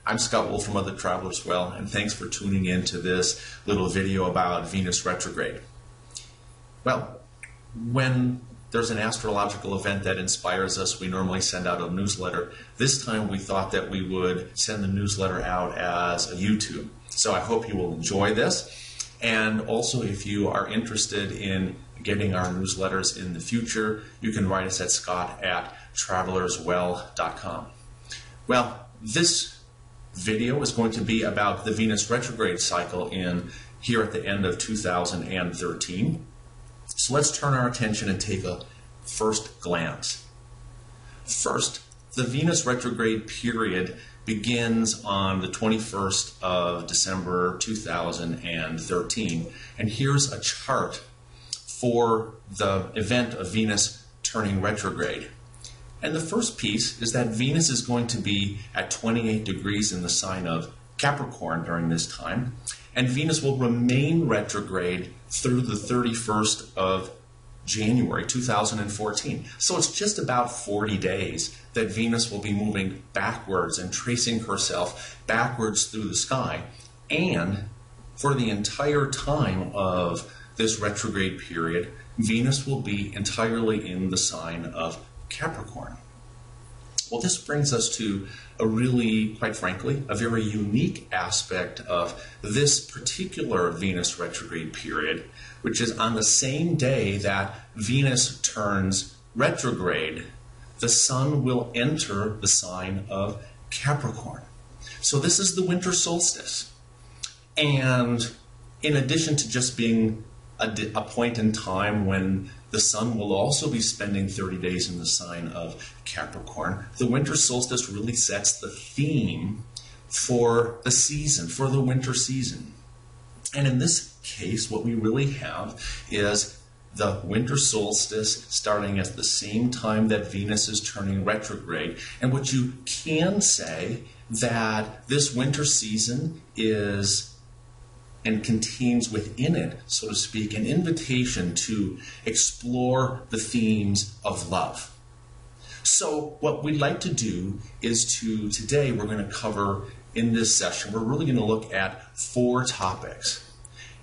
I'm Scott Wolfram of the Traveler's Well, and thanks for tuning in to this little video about Venus retrograde. Well, when there's an astrological event that inspires us, we normally send out a newsletter. This time we thought that we would send the newsletter out as a YouTube. So I hope you will enjoy this. And also, if you are interested in getting our newsletters in the future, you can write us at scott@travelerswell.com. Well, this video is going to be about the Venus retrograde cycle here at the end of 2013. So let's turn our attention and take a first glance. First, the Venus retrograde period begins on the 21st of December 2013. And here's a chart for the event of Venus turning retrograde. And the first piece is that Venus is going to be at 28 degrees in the sign of Capricorn during this time, and Venus will remain retrograde through the 31st of January 2014. So it's just about 40 days that Venus will be moving backwards and tracing herself backwards through the sky. And for the entire time of this retrograde period, Venus will be entirely in the sign of Capricorn. Well, this brings us to a really, quite frankly, a very unique aspect of this particular Venus retrograde period, which is on the same day that Venus turns retrograde, the Sun will enter the sign of Capricorn. So this is the winter solstice. And in addition to just being a point in time when the Sun will also be spending 30 days in the sign of Capricorn, the winter solstice really sets the theme for the season, for the winter season. And in this case, what we really have is the winter solstice starting at the same time that Venus is turning retrograde. And what you can say that this winter season is and contains within it, so to speak, an invitation to explore the themes of love. So what we'd like to do is today we're going to cover in this session, we're really going to look at 4 topics.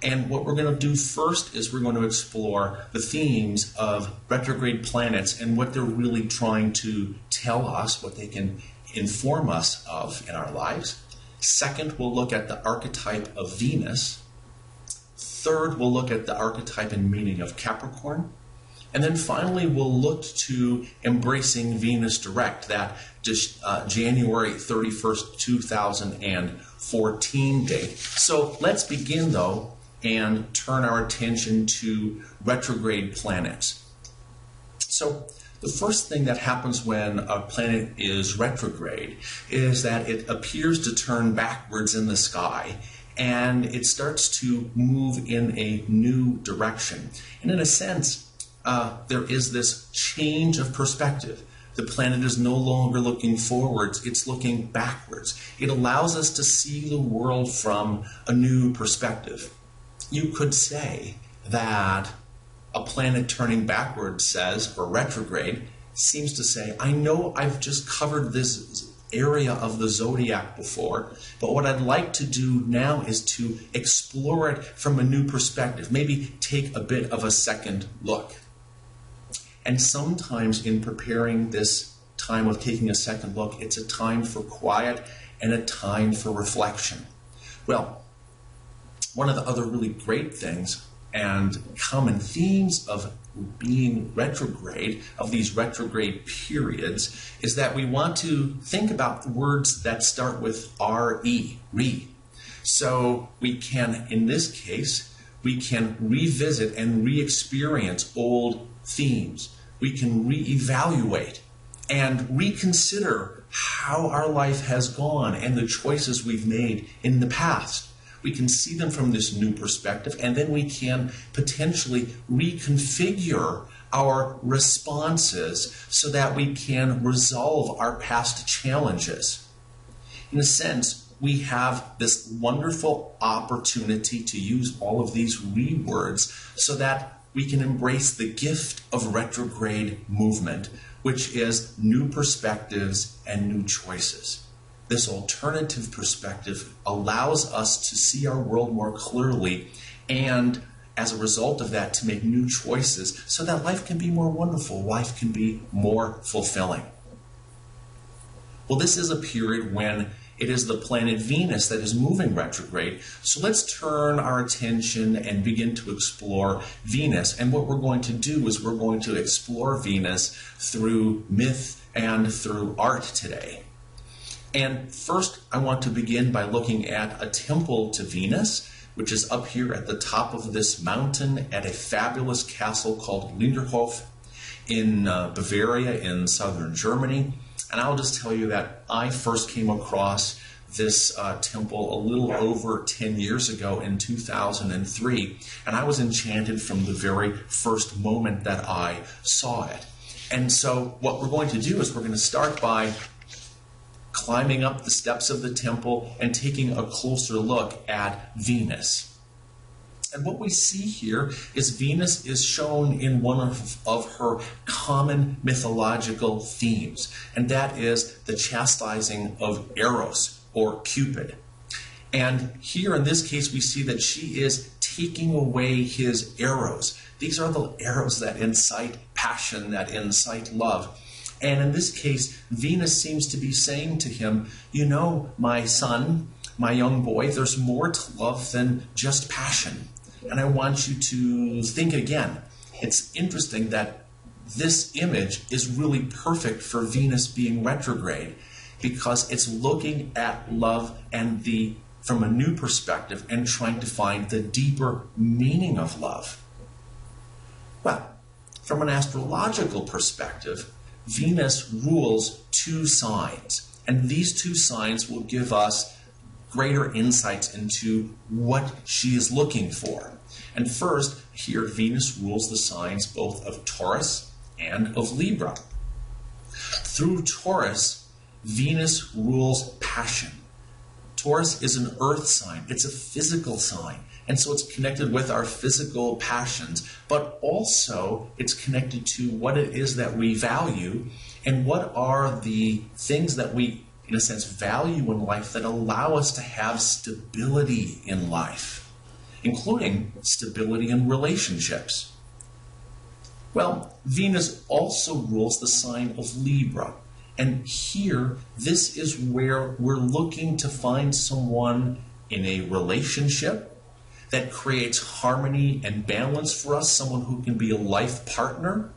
And what we're going to do first is we're going to explore the themes of retrograde planets and what they're really trying to tell us, what they can inform us of in our lives. Second, we'll look at the archetype of Venus. Third, we'll look at the archetype and meaning of Capricorn. And then finally, we'll look to embracing Venus direct, that January 31st, 2014 date. So let's begin, though, and turn our attention to retrograde planets. So the first thing that happens when a planet is retrograde is that it appears to turn backwards in the sky, and it starts to move in a new direction. And in a sense, there is this change of perspective. The planet is no longer looking forwards, it's looking backwards. It allows us to see the world from a new perspective. You could say that a planet turning backwards says, or retrograde, seems to say, I know I've just covered this area of the zodiac before, but what I'd like to do now is to explore it from a new perspective, maybe take a bit of a second look. And sometimes in preparing this time of taking a second look, it's a time for quiet and a time for reflection. Well, one of the other really great things and common themes of being retrograde, of these retrograde periods, is that we want to think about words that start with R-E, re. So we can, in this case, we can revisit and re-experience old themes. We can re-evaluate and reconsider how our life has gone and the choices we've made in the past. We can see them from this new perspective, and then we can potentially reconfigure our responses so that we can resolve our past challenges. In a sense, we have this wonderful opportunity to use all of these re-words so that we can embrace the gift of retrograde movement, which is new perspectives and new choices. this alternative perspective allows us to see our world more clearly, and as a result of that, to make new choices so that life can be more wonderful, life can be more fulfilling. Well, this is a period when it is the planet Venus that is moving retrograde. So let's turn our attention and begin to explore Venus. And what we're going to do is we're going to explore Venus through myth and through art today. And first, I want to begin by looking at a temple to Venus, which is up here at the top of this mountain at a fabulous castle called Linderhof in Bavaria in southern Germany. And I'll just tell you that I first came across this temple a little over 10 years ago in 2003, and I was enchanted from the very first moment that I saw it. And so what we're going to do is we're going to start by climbing up the steps of the temple and taking a closer look at Venus. And what we see here is Venus is shown in one of her common mythological themes, and that is the chastising of Eros, or Cupid. And here in this case we see that she is taking away his arrows. These are the arrows that incite passion, that incite love. And in this case, Venus seems to be saying to him, you know, my son, my young boy, there's more to love than just passion. And I want you to think again. It's interesting that this image is really perfect for Venus being retrograde, because it's looking at love and from a new perspective and trying to find the deeper meaning of love. Well, from an astrological perspective, Venus rules two signs, and these two signs will give us greater insights into what she is looking for. And first, here Venus rules the signs both of Taurus and of Libra. Through Taurus, Venus rules passion. Taurus is an earth sign. It's a physical sign. And so it's connected with our physical passions, but also it's connected to what it is that we value and what are the things that we, in a sense, value in life that allow us to have stability in life, including stability in relationships. Well, Venus also rules the sign of Libra. And here, this is where we're looking to find someone in a relationship that creates harmony and balance for us, someone who can be a life partner.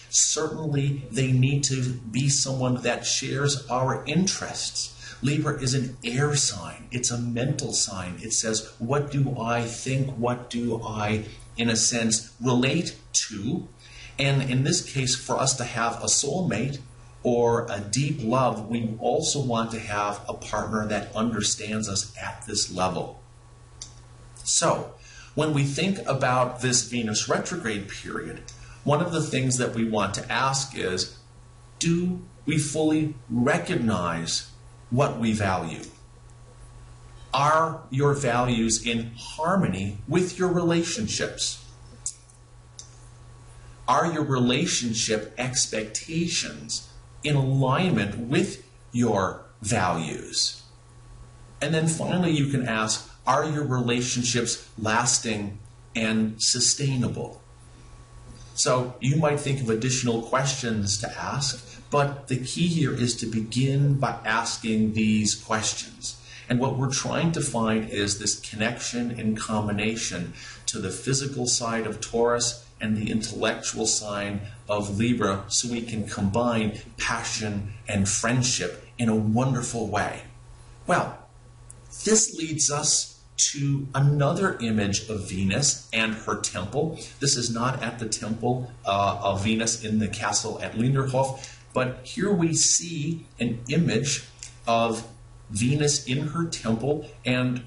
Certainly, they need to be someone that shares our interests. Libra is an air sign. It's a mental sign. It says, what do I think? What do I, in a sense, relate to? And in this case, for us to have a soulmate or a deep love, we also want to have a partner that understands us at this level. So, when we think about this Venus retrograde period, one of the things that we want to ask is, do we fully recognize what we value? Are your values in harmony with your relationships? Are your relationship expectations in alignment with your values? And then finally you can ask, are your relationships lasting and sustainable? So you might think of additional questions to ask, but the key here is to begin by asking these questions. And what we're trying to find is this connection and combination to the physical side of Taurus and the intellectual sign of Libra, so we can combine passion and friendship in a wonderful way. Well, this leads us to another image of Venus and her temple. This is not at the temple of Venus in the castle at Linderhof, but here we see an image of Venus in her temple. And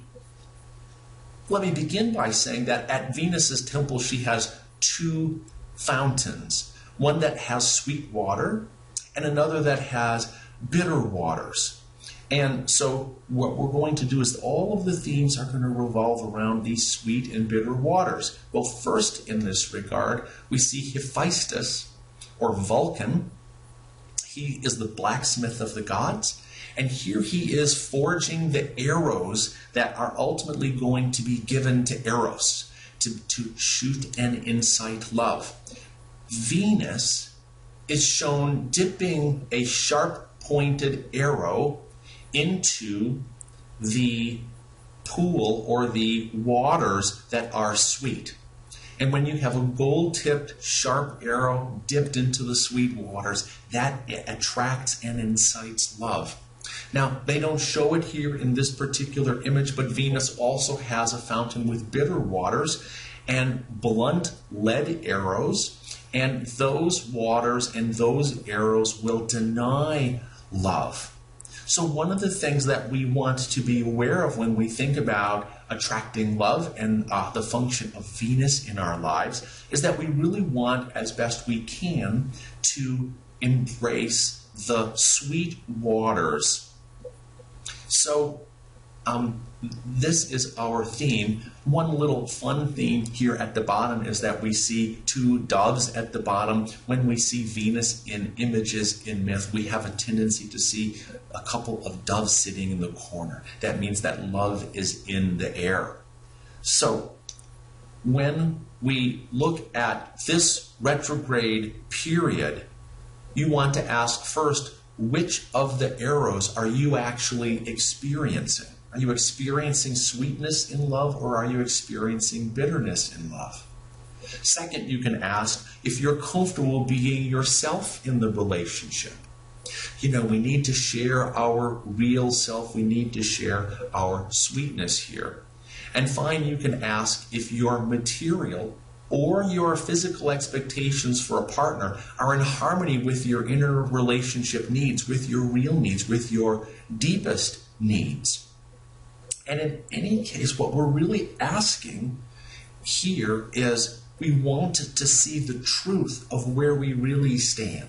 let me begin by saying that at Venus's temple she has two fountains, one that has sweet water and another that has bitter waters. And so what we're going to do is all of the themes are going to revolve around these sweet and bitter waters. Well, first in this regard, we see Hephaestus, or Vulcan. He is the blacksmith of the gods, And here he is forging the arrows that are ultimately going to be given to Eros to shoot and incite love. Venus is shown dipping a sharp-pointed arrow into the pool or the waters that are sweet. And when you have a gold-tipped, sharp arrow dipped into the sweet waters, that attracts and incites love. Now, they don't show it here in this particular image, but Venus also has a fountain with bitter waters and blunt lead arrows, and those waters and those arrows will deny love. So one of the things that we want to be aware of when we think about attracting love and the function of Venus in our lives is that we really want, as best we can, to embrace the sweet waters. So this is our theme. One little fun theme here at the bottom is that we see two doves at the bottom. When we see Venus in images in myth, we have a tendency to see a couple of doves sitting in the corner. That means that love is in the air. So when we look at this retrograde period, you want to ask first, which of the arrows are you actually experiencing? Are you experiencing sweetness in love, or are you experiencing bitterness in love? Second, you can ask if you're comfortable being yourself in the relationship. You know, we need to share our real self. We need to share our sweetness here. And finally, you can ask if your material or your physical expectations for a partner are in harmony with your inner relationship needs, with your real needs, with your deepest needs. And in any case, what we're really asking here is we want to see the truth of where we really stand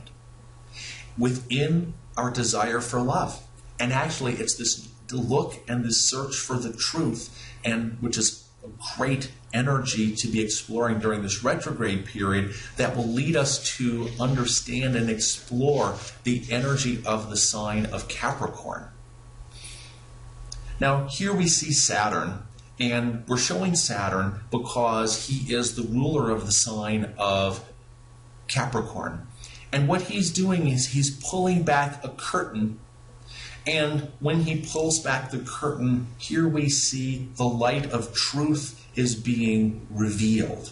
within our desire for love. And actually, it's this look and this search for the truth, and which is a great energy to be exploring during this retrograde period that will lead us to understand and explore the energy of the sign of Capricorn. Now, here we see Saturn, and we're showing Saturn because he is the ruler of the sign of Capricorn. And what he's doing is he's pulling back a curtain, and when he pulls back the curtain, here we see the light of truth is being revealed.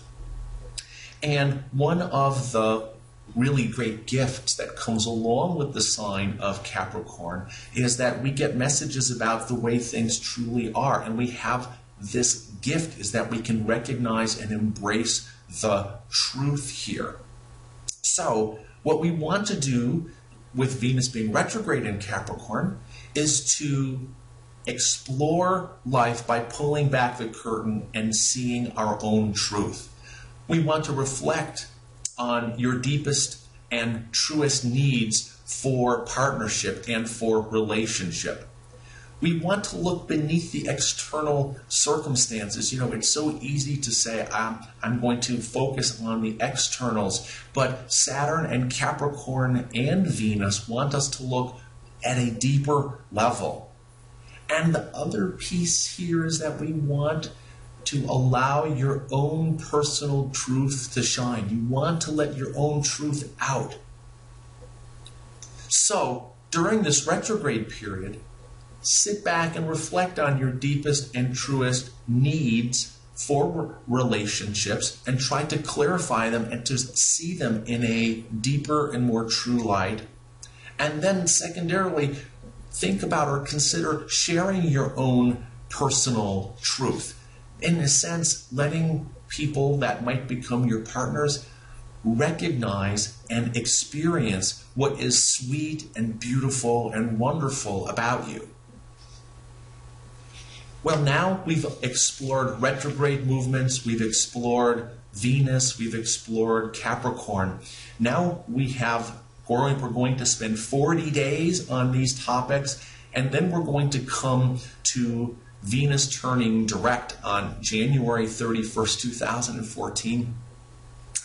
And one of the really great gifts that comes along with the sign of Capricorn is that we get messages about the way things truly are, and we have this gift is that we can recognize and embrace the truth here. So what we want to do with Venus being retrograde in Capricorn is to explore life by pulling back the curtain and seeing our own truth. We want to reflect on your deepest and truest needs for partnership and for relationship. We want to look beneath the external circumstances. You know, it's so easy to say, I'm going to focus on the externals, but Saturn and Capricorn and Venus want us to look at a deeper level. And the other piece here is that we want to allow your own personal truth to shine. You want to let your own truth out. So, during this retrograde period, sit back and reflect on your deepest and truest needs for relationships and try to clarify them and to see them in a deeper and more true light. And then secondarily, think about or consider sharing your own personal truth. In a sense, letting people that might become your partners recognize and experience what is sweet and beautiful and wonderful about you. Well, now we've explored retrograde movements, we've explored Venus, we've explored Capricorn. Now we're going to spend 40 days on these topics, and then we're going to come to Venus turning direct on January 31st, 2014.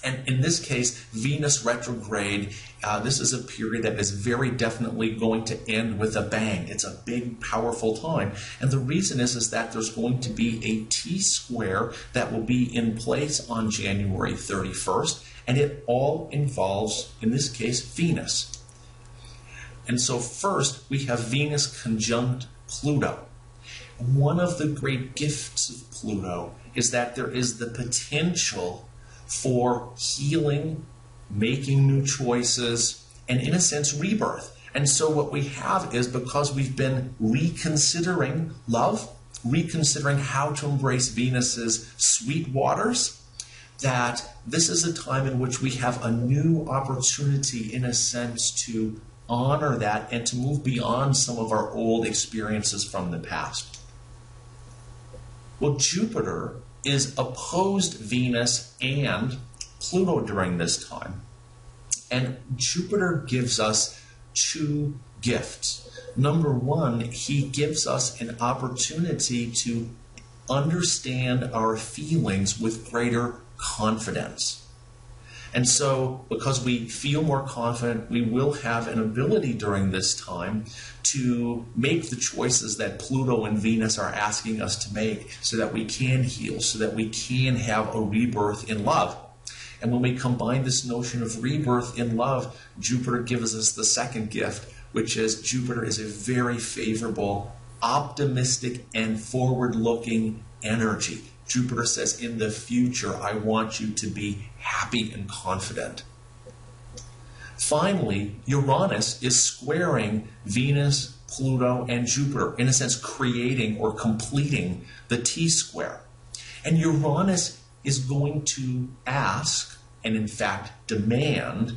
And in this case, Venus retrograde, this is a period that is very definitely going to end with a bang. It's a big, powerful time. And the reason is that there's going to be a T-square that will be in place on January 31st. And it all involves, in this case, Venus. And so first, we have Venus conjunct Pluto. One of the great gifts of Pluto is that there is the potential for healing, making new choices, and in a sense, rebirth. And so what we have is, because we've been reconsidering love, reconsidering how to embrace Venus's sweet waters, that this is a time in which we have a new opportunity, in a sense, to honor that and to move beyond some of our old experiences from the past. Well, Jupiter is opposed Venus and Pluto during this time. And Jupiter gives us two gifts. Number one, he gives us an opportunity to understand our feelings with greater confidence. And so, because we feel more confident, we will have an ability during this time to make the choices that Pluto and Venus are asking us to make, so that we can heal, so that we can have a rebirth in love. And when we combine this notion of rebirth in love, Jupiter gives us the second gift, which is Jupiter is a very favorable, optimistic, and forward-looking energy. Jupiter says, in the future, I want you to be happy and confident. Finally, Uranus is squaring Venus, Pluto, and Jupiter, in a sense, creating or completing the T-square. And Uranus is going to ask, and in fact demand,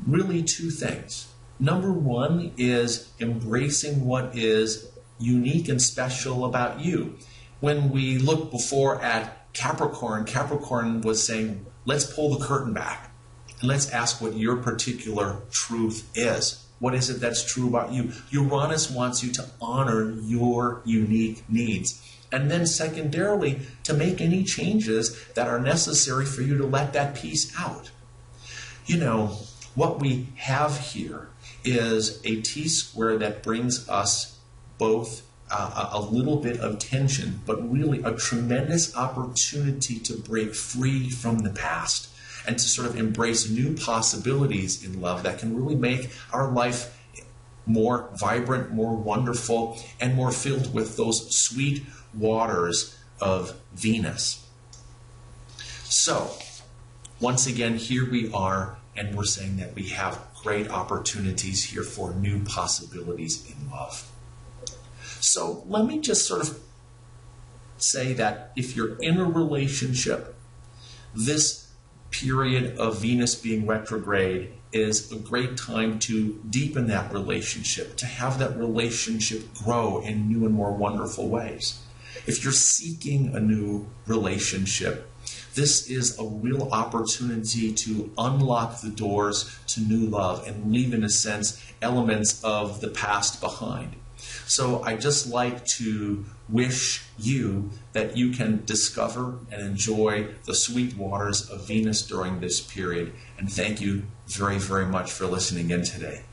really two things. Number one is embracing what is unique and special about you. When we look before at Capricorn, Capricorn was saying, let's pull the curtain back and let's ask what your particular truth is. What is it that's true about you? Uranus wants you to honor your unique needs. And then secondarily, to make any changes that are necessary for you to let that piece out. You know, what we have here is a T-square that brings us both a little bit of tension, but really a tremendous opportunity to break free from the past and to sort of embrace new possibilities in love that can really make our life more vibrant, more wonderful, and more filled with those sweet waters of Venus. So, once again, here we are, and we're saying that we have great opportunities here for new possibilities in love. So let me just sort of say that if you're in a relationship, this period of Venus being retrograde is a great time to deepen that relationship, to have that relationship grow in new and more wonderful ways. If you're seeking a new relationship, this is a real opportunity to unlock the doors to new love and leave, in a sense, elements of the past behind. So I just like to wish you that you can discover and enjoy the sweet waters of Venus during this period. And thank you very, very much for listening in today.